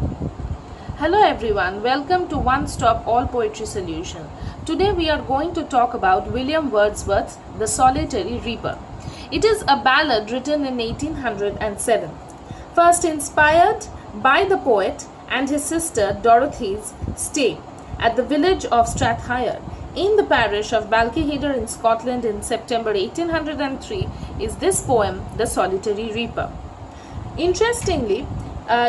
Hello everyone, welcome to One Stop All Poetry Solution. Today we are going to talk about William Wordsworth's The Solitary Reaper. It is a ballad written in 1807, first inspired by the poet and his sister Dorothy's stay at the village of Strathire in the parish of Balquhidder in Scotland in September 1803 is this poem, The Solitary Reaper. Interestingly,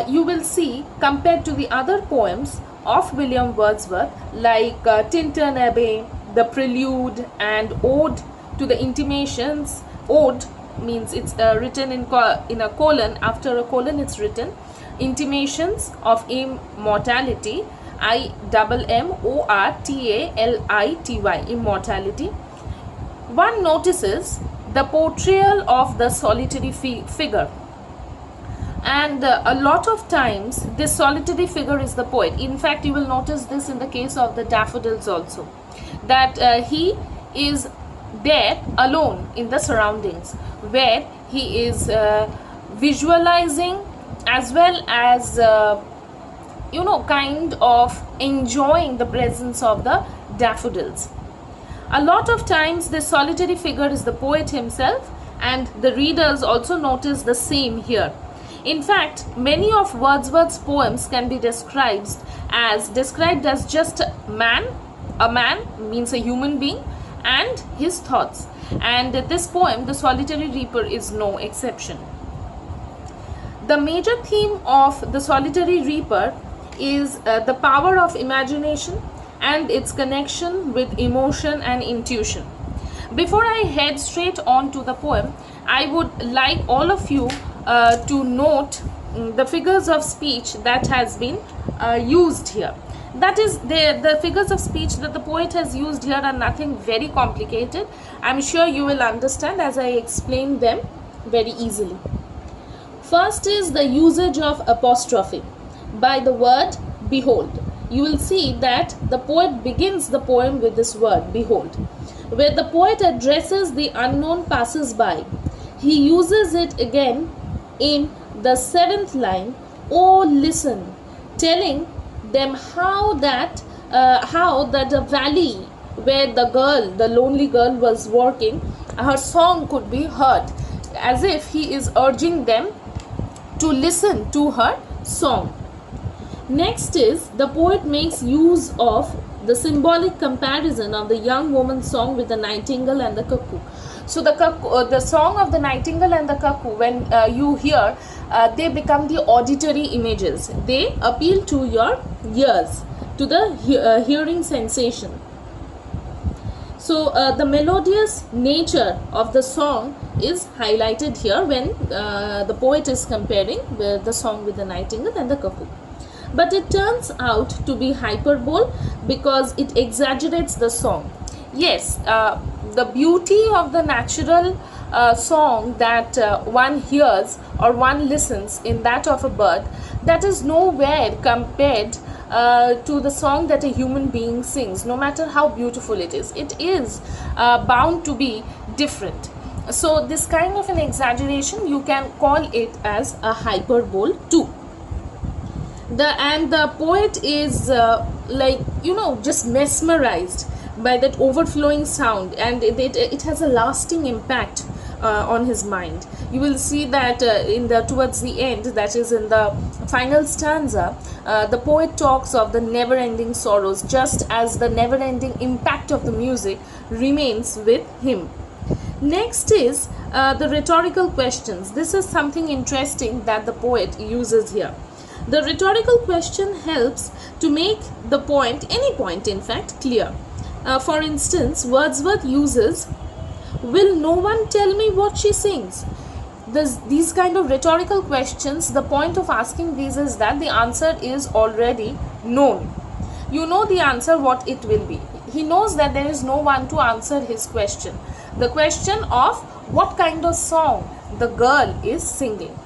you will see, compared to the other poems of William Wordsworth like Tintern Abbey, The Prelude and Ode to the Intimations. Ode means it's written in a colon, after a colon it's written Intimations of Immortality, Immortality, immortality. One notices the portrayal of the solitary figure. And a lot of times this solitary figure is the poet. In fact, you will notice this in the case of the daffodils also, that he is there alone in the surroundings, where he is visualizing as well as kind of enjoying the presence of the daffodils. A lot of times this solitary figure is the poet himself, and the readers also notice the same here. In fact, many of Wordsworth's poems can be described as just a man means a human being, and his thoughts. And this poem, The Solitary Reaper, is no exception. The major theme of The Solitary Reaper is the power of imagination and its connection with emotion and intuition. Before I head straight on to the poem, I would like all of you to note the figures of speech that has been used here. That is, the figures of speech that the poet has used here are nothing very complicated. I'm sure you will understand as I explain them very easily. First is the usage of apostrophe by the word behold. You will see that the poet begins the poem with this word behold, where the poet addresses the unknown passers-by. He uses it again in the 7th line, oh listen, telling them how that a valley where the lonely girl was working, her song could be heard, as if he is urging them to listen to her song. Next is, the poet makes use of the symbolic comparison of the young woman's song with the nightingale and the cuckoo. So the song of the nightingale and the cuckoo, when you hear, they become the auditory images. They appeal to your ears, to the hearing sensation. So the melodious nature of the song is highlighted here when the poet is comparing the song with the nightingale and the cuckoo. But it turns out to be hyperbole because it exaggerates the song. Yes, the beauty of the natural song that one hears or one listens in that of a bird, that is nowhere compared to the song that a human being sings, no matter how beautiful it is. It is bound to be different. So this kind of an exaggeration, you can call it as a hyperbole too. The poet is just mesmerized by that overflowing sound, and it has a lasting impact on his mind. You will see that towards the end, that is in the final stanza, the poet talks of the never-ending sorrows, just as the never-ending impact of the music remains with him. Next is the rhetorical questions. This is something interesting that the poet uses here. The rhetorical question helps to make the point, any point in fact, clear. For instance, Wordsworth uses, will no one tell me what she sings? These kind of rhetorical questions, the point of asking these is that the answer is already known. You know the answer, what it will be. He knows that there is no one to answer his question. The question of what kind of song the girl is singing.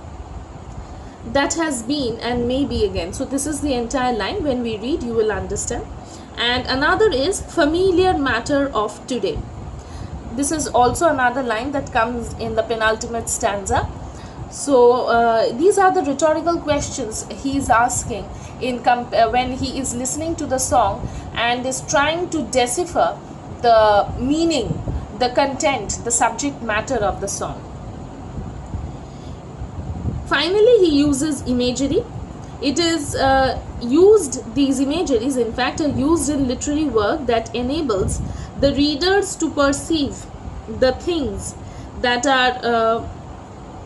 That has been and may be again. So this is the entire line. When we read, you will understand. And another is familiar matter of today. This is also another line that comes in the penultimate stanza. So these are the rhetorical questions he is asking when he is listening to the song and is trying to decipher the meaning, the content, the subject matter of the song. Finally, he uses imagery. It is these imageries in fact are used in literary work that enables the readers to perceive the things that are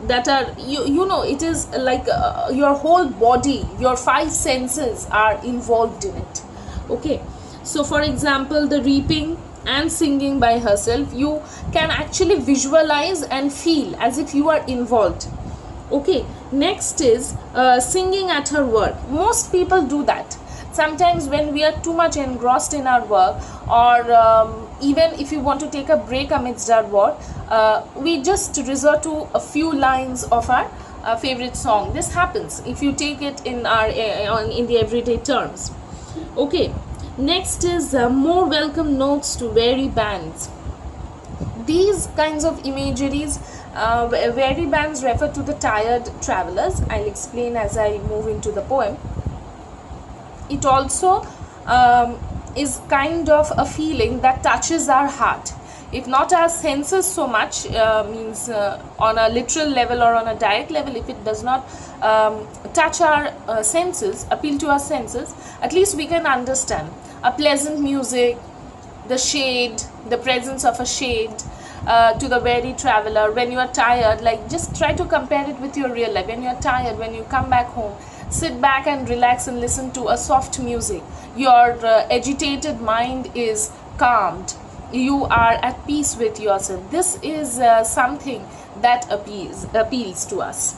it is like your whole body, your five senses are involved in it. Okay, so for example, the reaping and singing by herself, you can actually visualize and feel as if you are involved. Okay, next is singing at her work. Most people do that. Sometimes when we are too much engrossed in our work, or even if you want to take a break amidst our work, we just resort to a few lines of our favorite song. This happens if you take it in the everyday terms. Okay, next is more welcome notes to weary bands. These kinds of imageries, weary bands refer to the tired travelers. I'll explain as I move into the poem. It also is kind of a feeling that touches our heart. If not our senses so much, means on a literal level or on a direct level, if it does not touch our senses, appeal to our senses, at least we can understand. A pleasant music, the shade, the presence of a shade, to the weary traveler. When you are tired, like just try to compare it with your real life. When you are tired, when you come back home, sit back and relax and listen to a soft music. Your agitated mind is calmed. You are at peace with yourself. This is something that appeals to us.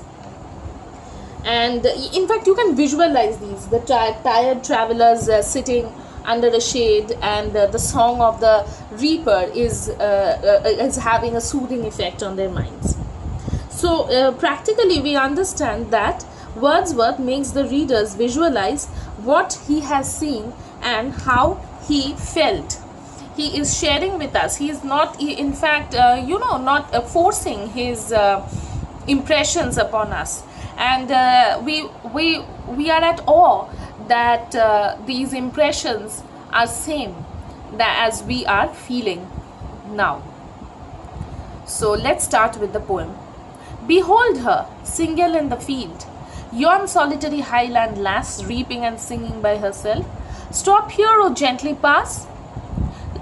And in fact, you can visualize these, the tired travelers sitting under a shade, and the song of the reaper is having a soothing effect on their minds. So practically we understand that Wordsworth makes the readers visualize what he has seen and how he felt. He is sharing with us. He is not, in fact, not forcing his impressions upon us. And we are at awe that these impressions are same as we are feeling now. So let's start with the poem. Behold her, single in the field, yon solitary Highland lass, reaping and singing by herself. Stop here, O gently pass.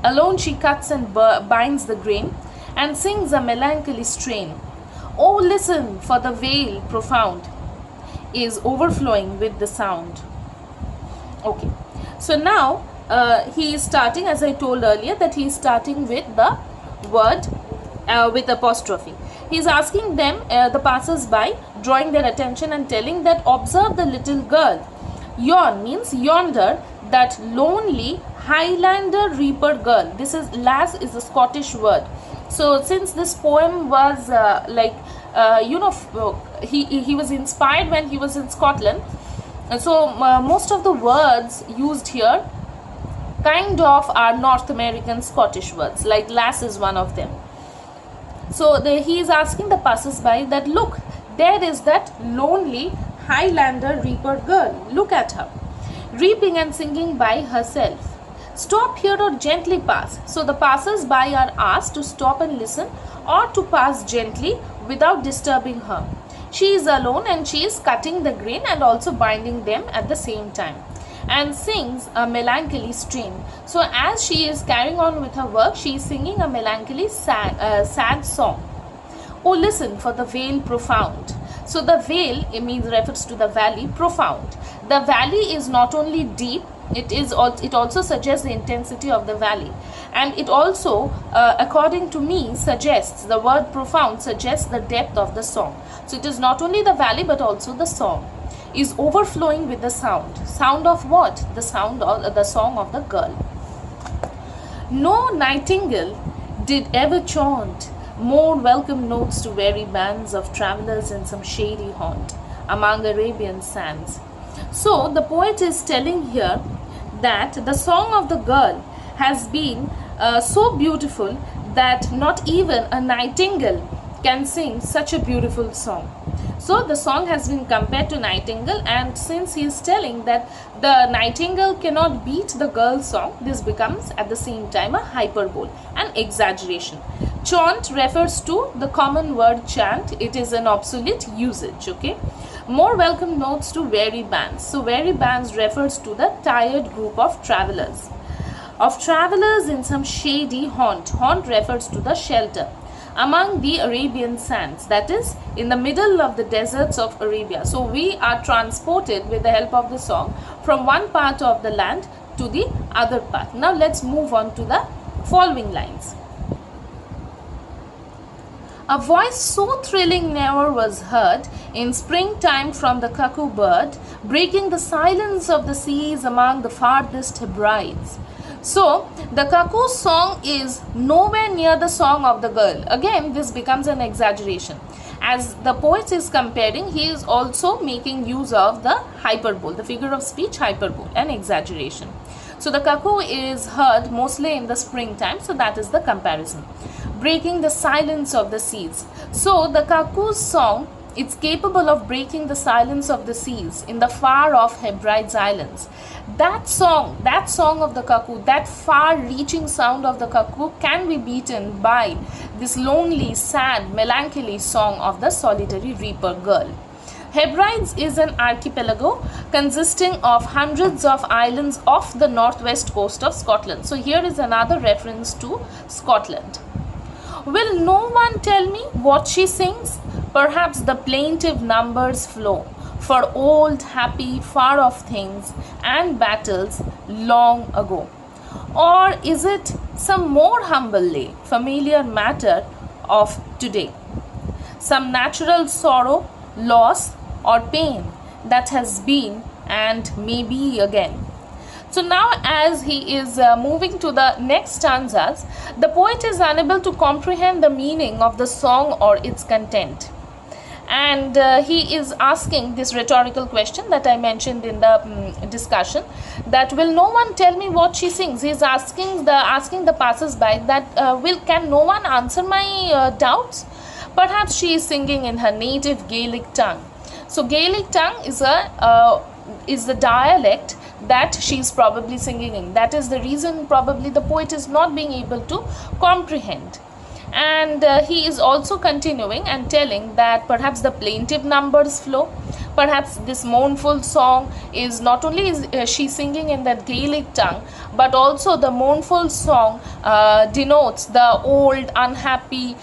Alone she cuts and binds the grain, and sings a melancholy strain. Oh, listen, for the vale profound is overflowing with the sound. Okay, so now he is starting, as I told earlier, that he is starting with the word with apostrophe. He is asking them, the passers-by, drawing their attention and telling that observe the little girl. Yon means yonder, that lonely Highlander reaper girl. This is lass is a Scottish word. So since this poem was he was inspired when he was in Scotland, so most of the words used here kind of are North American Scottish words, like lass is one of them. So he is asking the passers-by that look, there is that lonely Highlander reaper girl, look at her, reaping and singing by herself. Stop here or gently pass. So the passers-by are asked to stop and listen, or to pass gently without disturbing her. She is alone and she is cutting the grain and also binding them at the same time, and sings a melancholy strain. So as she is carrying on with her work, she is singing a melancholy sad song. Oh, listen, for the vale profound. So the vale, it means refers to the valley. Profound, the valley is not only deep, it also suggests the intensity of the valley, and it also according to me suggests, the word profound suggests the depth of the song. So it is not only the valley but also the song is overflowing with the sound of what? The sound of the song of the girl. No nightingale did ever chaunt more welcome notes to weary bands of travelers in some shady haunt among Arabian sands. So the poet is telling here that the song of the girl has been so beautiful that not even a nightingale can sing such a beautiful song. So the song has been compared to Nightingale, and since he is telling that the Nightingale cannot beat the girl song, this becomes at the same time a hyperbole, an exaggeration. Chaunt refers to the common word chant. It is an obsolete usage. Okay. More welcome notes to weary bands. So weary bands refers to the tired group of travelers. Of travelers in some shady haunt. Haunt refers to the shelter. Among the Arabian sands, that is in the middle of the deserts of Arabia. So we are transported with the help of the song from one part of the land to the other part. Now let's move on to the following lines. A voice so thrilling never was heard in springtime from the cuckoo bird, breaking the silence of the seas among the farthest Hebrides. So, the cuckoo song is nowhere near the song of the girl. Again, this becomes an exaggeration. As the poet is comparing, he is also making use of the hyperbole, the figure of speech hyperbole, an exaggeration. So, the cuckoo is heard mostly in the springtime, so that is the comparison. Breaking the silence of the seas. So the cuckoo's song, it's capable of breaking the silence of the seas in the far off Hebrides Islands. That song of the cuckoo, that far reaching sound of the cuckoo can be beaten by this lonely, sad, melancholy song of the solitary reaper girl. Hebrides is an archipelago consisting of hundreds of islands off the northwest coast of Scotland. So here is another reference to Scotland. Will no one tell me what she sings? Perhaps the plaintive numbers flow for old, happy, far off things and battles long ago. Or is it some more humble lay, familiar matter of today? Some natural sorrow, loss, or pain that has been and may be again. So now as he is moving to the next stanzas, the poet is unable to comprehend the meaning of the song or its content. And he is asking this rhetorical question that I mentioned in the discussion, that will no one tell me what she sings. He is asking the passers-by that can no one answer my doubts? Perhaps she is singing in her native Gaelic tongue. So Gaelic tongue is the dialect that she is probably singing in. That is the reason probably the poet is not being able to comprehend. And he is also continuing and telling that perhaps the plaintive numbers flow. Perhaps this mournful song is not only is she singing in that Gaelic tongue, but also the mournful song denotes the old, unhappy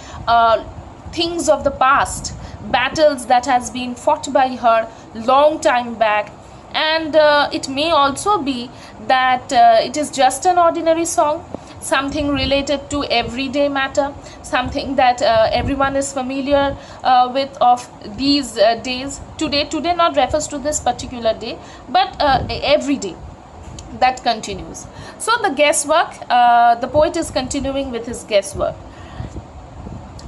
things of the past, battles that has been fought by her long time back. And it may also be that it is just an ordinary song, something related to everyday matter, something that everyone is familiar with of these days. Today not refers to this particular day, but every day that continues. So the guesswork, the poet is continuing with his guesswork.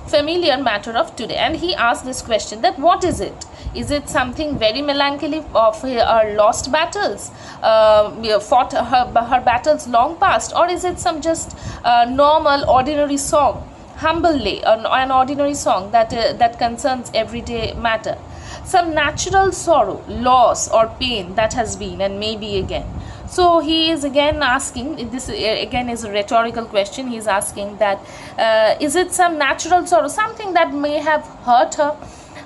Familiar matter of today, and he asked this question, that what is it? Is it something very melancholy of her lost battles, fought her battles long past, or is it some just normal ordinary song, humble lay, an ordinary song that concerns everyday matter? Some natural sorrow, loss, or pain that has been and may be again. So he is again asking, this again is a rhetorical question. He is asking that is it some natural sorrow, something that may have hurt her,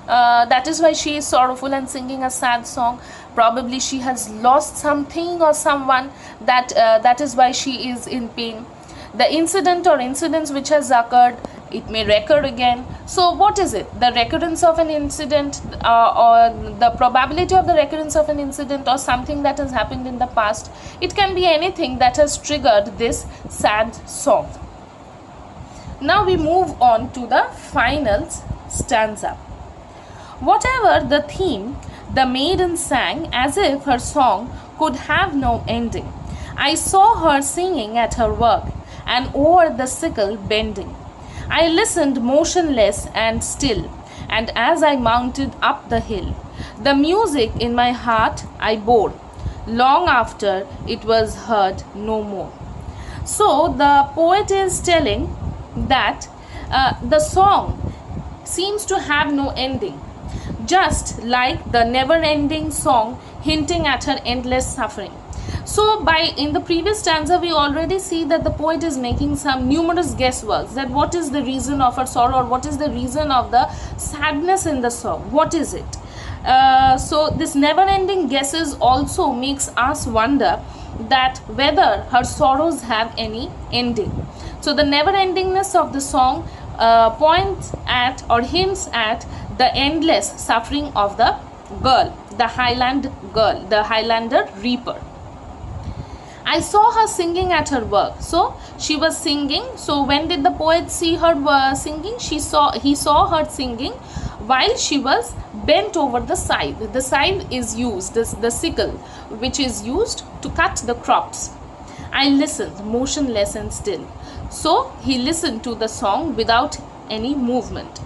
that is why she is sorrowful and singing a sad song. Probably she has lost something or someone, that is why she is in pain. The incident or incidents which has occurred, it may recur again. So what is it? The recurrence of an incident, or the probability of the recurrence of an incident, or something that has happened in the past. It can be anything that has triggered this sad song. Now we move on to the final stanza. Whatever the theme, the maiden sang as if her song could have no ending. I saw her singing at her work, and o'er the sickle bending. I listened motionless and still, and as I mounted up the hill, the music in my heart I bore, long after it was heard no more. So the poet is telling that the song seems to have no ending. just like the never-ending song hinting at her endless suffering. So in the previous stanza we already see that the poet is making some numerous guessworks, that what is the reason of her sorrow, or what is the reason of the sadness in the song, what is it? So this never-ending guesses also makes us wonder that whether her sorrows have any ending. So the never-endingness of the song points at or hints at the endless suffering of the girl, the Highland girl, the Highlander reaper. I saw her singing at her work. So she was singing. So when did the poet see her singing? He saw her singing while she was bent over the scythe. The scythe is used, the sickle, which is used to cut the crops. I listened, motionless and still. So he listened to the song without any movement.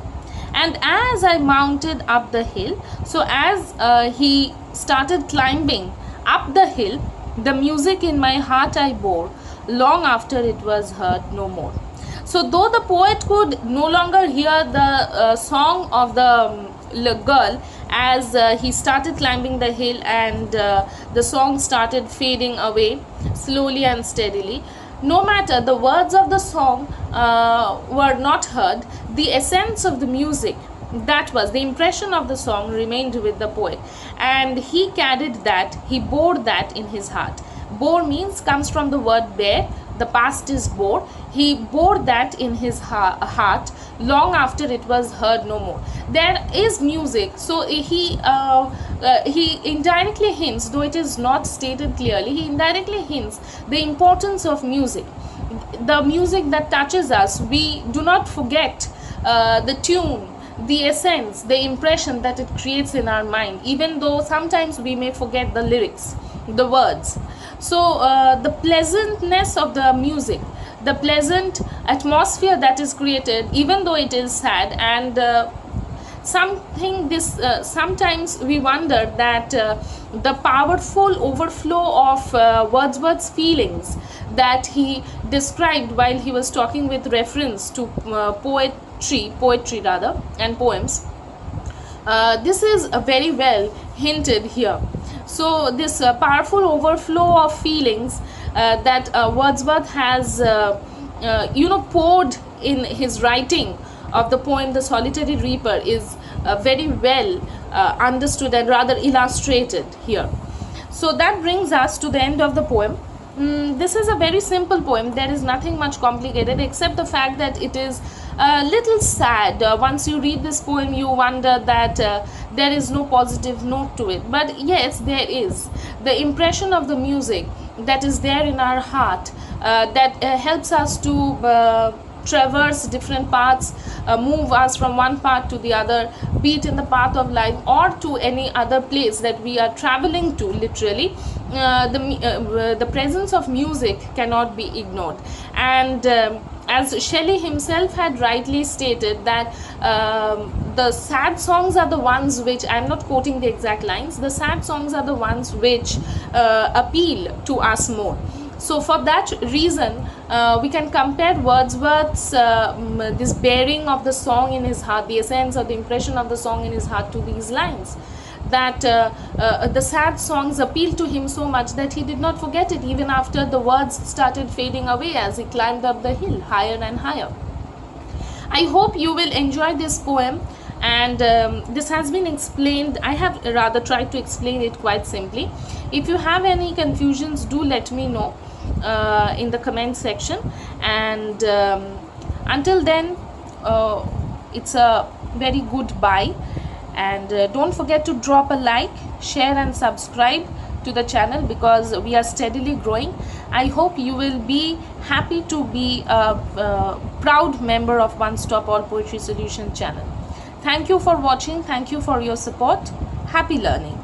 And as I mounted up the hill, so as he started climbing up the hill, the music in my heart I bore, long after it was heard no more. So though the poet could no longer hear the song of the girl as he started climbing the hill, and the song started fading away slowly and steadily, no matter the words of the song were not heard, the essence of the music, that was the impression of the song, remained with the poet, and he carried that, he bore that in his heart. Bore means, comes from the word bear, the past is bore. He bore that in his heart long after it was heard no more. There is music, so he indirectly hints, though it is not stated clearly, he indirectly hints the importance of music, the music that touches us. We do not forget the tune, the essence, the impression that it creates in our mind, even though sometimes we may forget the lyrics, the words. So the pleasantness of the music, the pleasant atmosphere that is created, even though it is sad, and sometimes we wonder that the powerful overflow of Wordsworth's feelings that he described while he was talking with reference to poetry rather, and poems, this is very well hinted here. So this powerful overflow of feelings that Wordsworth has poured in his writing of the poem The Solitary Reaper is very well understood and rather illustrated here. So that brings us to the end of the poem. This is a very simple poem. There is nothing much complicated except the fact that it is a little sad. Once you read this poem, you wonder that there is no positive note to it. But yes, there is. The impression of the music that is there in our heart that helps us to traverse different paths, move us from one path to the other, be it in the path of life or to any other place that we are traveling to, literally. The presence of music cannot be ignored. And as Shelley himself had rightly stated, that the sad songs are the ones which, I am not quoting the exact lines, the sad songs are the ones which appeal to us more. So for that reason, we can compare Wordsworth's this bearing of the song in his heart, the essence or the impression of the song in his heart, to these lines, that the sad songs appealed to him so much that he did not forget it even after the words started fading away as he climbed up the hill higher and higher. I hope you will enjoy this poem, and this has been explained. I have rather tried to explain it quite simply. If you have any confusions, do let me know in the comment section, and until then, it's a very good bye, and don't forget to drop a like, share and subscribe to the channel, because we are steadily growing. I hope you will be happy to be a proud member of One Stop All Poetry Solution channel. Thank you for watching. Thank you for your support. Happy learning.